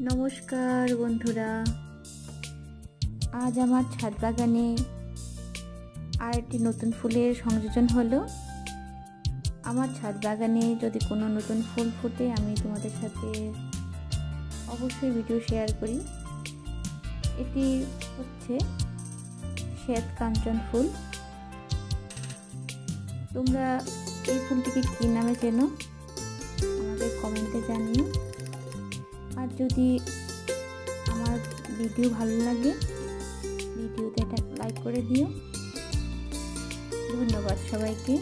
নমস্কার বন্ধুরা, আজ আমার ছাদ বাগানে আরেকটি নতুন ফুলের সংযোজন হলো। আমার ছাদ বাগানে যদি কোনো নতুন ফুল ফোটে আমি তোমাদের সাথে অবশ্যই ভিডিও শেয়ার করি। এটি হচ্ছে শ্বেত কাঞ্চন ফুল। তোমরা এই ফুলটিকে কী নামে চেনো আমাদের কমেন্টে জানিও। আর যদি আমার ভিডিও ভালো লাগে ভিডিওতে একটা লাইক করে দিও। ধন্যবাদ সবাইকে।